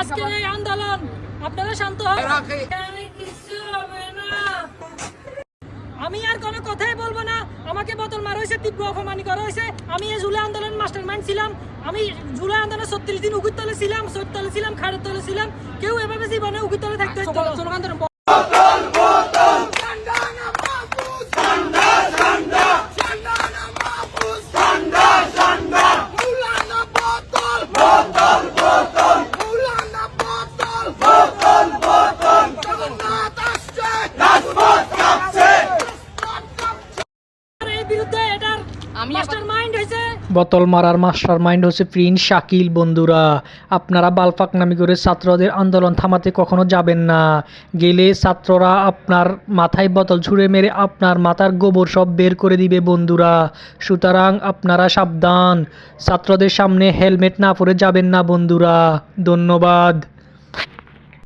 আজকের এই আন্দোলন আপনারা শান্ত হন। আমি আর কোনো কথাই বলবো না। আমাকে বোতল মারা হয়েছে, তীব্র অপমান করা হয়েছে। আমি এই জুলাই আন্দোলন মাস্টারমাইন্ড ছিলাম। আমি জুলাই আন্দোলনে 36 দিন উগুরতলে ছিলাম, সৈয়দতলে ছিলাম, খাড়েরতলে ছিলাম। কেউ এভাবে জীবনে উগুরতলে থাকতে হতো না। বোতল মারার মাস্টার মাইন্ড হচ্ছে প্রিন্স শাকিল। বন্ধুরা, আপনারা বালপাকনামি করে ছাত্রদের আন্দোলন থামাতে কখনো যাবেন না। গেলে ছাত্ররা আপনার মাথায় বোতল ছুঁড়ে মেরে আপনার মাথার গোবর সব বের করে দিবে বন্ধুরা। সুতরাং আপনারা সাবধান, ছাত্রদের সামনে হেলমেট না পরে যাবেন না বন্ধুরা। ধন্যবাদ।